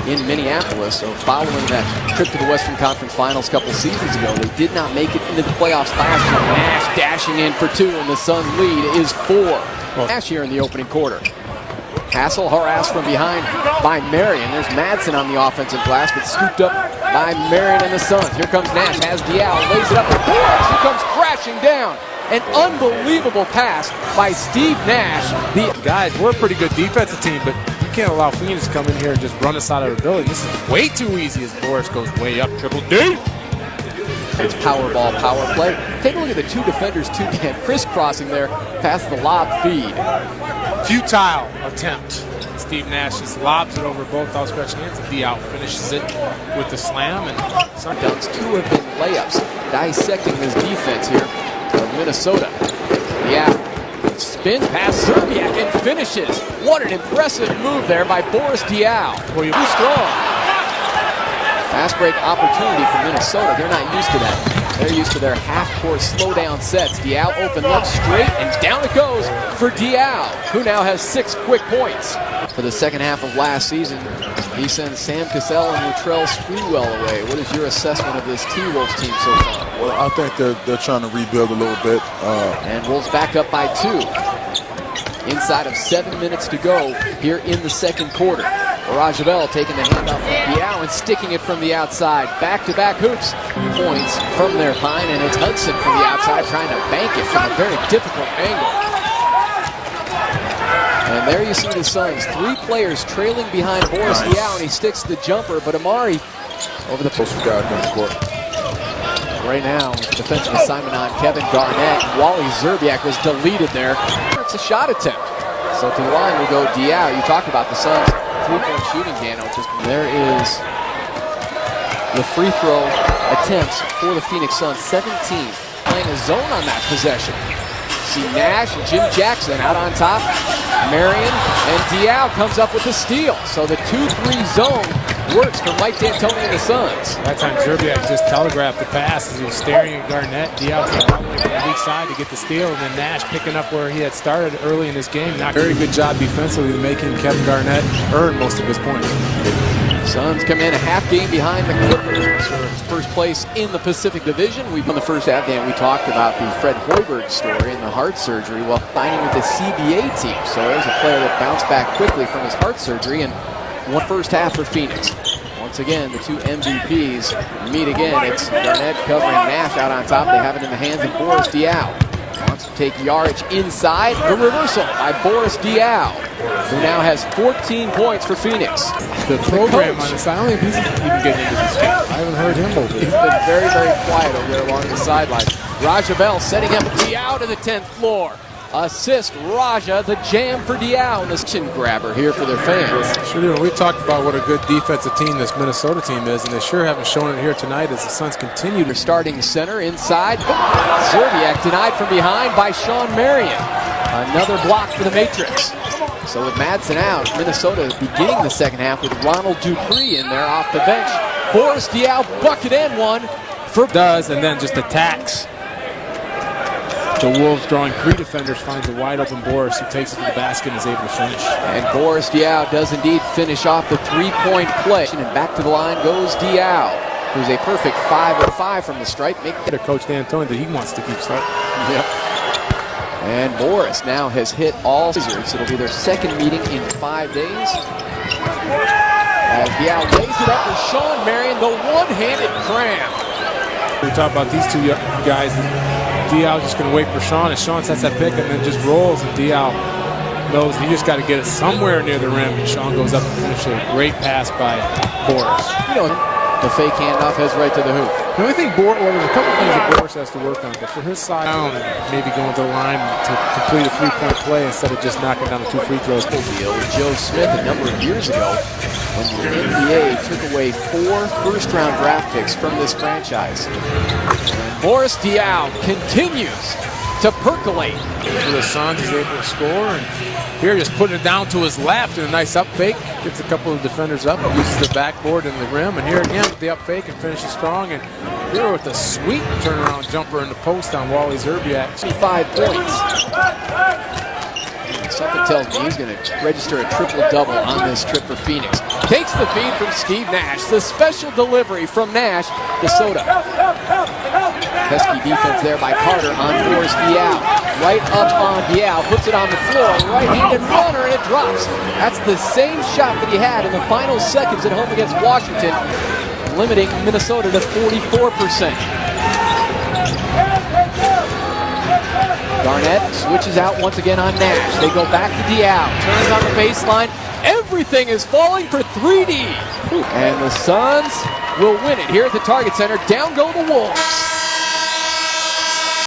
in Minneapolis. So following that trip to the Western Conference Finals a couple seasons ago, they did not make it into the playoffs last year. Nash dashing in for 2, and the Suns' lead is 4. Nash here in the opening quarter. Hassel harassed from behind by Marion. There's Madsen on the offensive glass, but scooped up by Marion and the Suns. Here comes Nash, has Diaw, lays it up, and Boris, who comes crashing down. An unbelievable pass by Steve Nash. Guys, we're a pretty good defensive team, but you can't allow Phoenix to come in here and just run us out of our ability. This is way too easy as Boris goes way up, triple D. It's power ball, power play. Take a look at the two defenders, crisscrossing there past the lob feed. Futile attempt. Steve Nash just lobs it over both outstretched hands, and Diaw finishes it with the slam. And some dunks, 2 have been layups. Dissecting this defense here of Minnesota. Yeah, spin past Zerbiak and finishes. What an impressive move there by Boris Diaw. Too strong. Fast break opportunity for Minnesota. They're not used to that. They're used to their half-court slow-down sets. Diaw open look straight, and down it goes for Diaw, who now has 6 quick points. For the second half of last season, he sends Sam Cassell and Latrell Sprewell away. What is your assessment of this T-Wolves team so far? Well, I think they're trying to rebuild a little bit. And Wolves back up by 2. Inside of 7 minutes to go here in the second quarter. Rajabel taking the handoff from Diaw and sticking it from the outside. Back-to-back hoops. Points from their pine, and it's Hudson from the outside trying to bank it from a very difficult angle. And there you see the Suns. 3 players trailing behind Boris Diaw, and he sticks the jumper, but Amari over the post guard on the court. Right now, defensive assignment on Kevin Garnett. Wally Zerbiak was deleted there. It's a shot attempt. So to the line will go Diaw. You talked about the Suns' 3-point shooting, Dan. There is the free throw attempts for the Phoenix Suns. 17 playing a zone on that possession. See Nash and Jim Jackson out on top. Marion and Diaw comes up with the steal. So the 2-3 zone works for Mike D'Antoni and the Suns. That time Zerbiak just telegraphed the pass as he was staring at Garnett. Diaw came all the way from the weak side to get the steal, and then Nash picking up where he had started early in this game. Very good job defensively making Kevin Garnett earn most of his points. Suns come in a half game behind the Clippers for first place in the Pacific Division. We've won the first half game. We talked about the Fred Hoiberg story and the heart surgery while signing with the CBA team. So there's a player that bounced back quickly from his heart surgery and won first half for Phoenix. Once again, the 2 MVPs meet again. It's Garnett covering Nash out on top. They have it in the hands of Boris Diaw. Wants to take yardage inside. The reversal by Boris Diaw, who now has 14 points for Phoenix. The program on the side, I don't think he's even getting into this game. I haven't heard him over. He's been very, very quiet over there along the sideline. Rajabel setting up Diaw to the 10th floor. Assist Raja, the jam for Diaw, and this chin grabber here for their fans. Sure do. We talked about what a good defensive team this Minnesota team is, and they sure haven't shown it here tonight as the Suns continue. Their starting center inside. Zerbiak denied from behind by Sean Marion. Another block for the Matrix. So with Madsen out, Minnesota beginning the second half with Ronald Dupree in there off the bench. Boris Diaw bucket and one for does, and then just attacks. The Wolves drawing 3 defenders, finds a wide open Boris who takes it to the basket and is able to finish. And Boris Diaw does indeed finish off the 3-point play. And back to the line goes Diaw, who's a perfect 5 of 5 from the stripe. Coach D'Antoni that he wants to keep starting. Yep. And Boris now has hit all scissors. It'll be their second meeting in 5 days. As Diaw lays it up for Sean Marion, the one-handed cram. We talk about these 2 guys. Diaw just going to wait for Sean, and Sean sets that pick and then just rolls, and Diaw knows he just got to get it somewhere near the rim, and Sean goes up and finishes a great pass by Boris. You know, the fake handoff heads right to the hoop. The only thing well, there's a couple things that Boris has to work on, but for his side, maybe going to the line to complete a 3-point play instead of just knocking down the 2 free throws. Deal with Joe Smith a number of years ago when the NBA took away 4 first-round draft picks from this franchise. And Boris Diaw continues to percolate. For the Suns, he's able to score, and here just putting it down to his left and a nice up fake. Gets a couple of defenders up, uses the backboard and the rim, and here again with the up fake and finishes strong. And here with a sweet turnaround jumper in the post on Wally Zerbiak. 5 points. Something tells me he's going to register a triple-double on this trip for Phoenix. Takes the feed from Steve Nash. The special delivery from Nash to Soda. Pesky defense there by Carter on Boris Diaw. Right up on Diaw, puts it on the floor. Right-handed runner, and it drops. That's the same shot that he had in the final seconds at home against Washington, limiting Minnesota to 44%. Garnett switches out once again on Nash. They go back to Diaw. Turns on the baseline. Everything is falling for 3D. And the Suns will win it here at the Target Center. Down go the Wolves.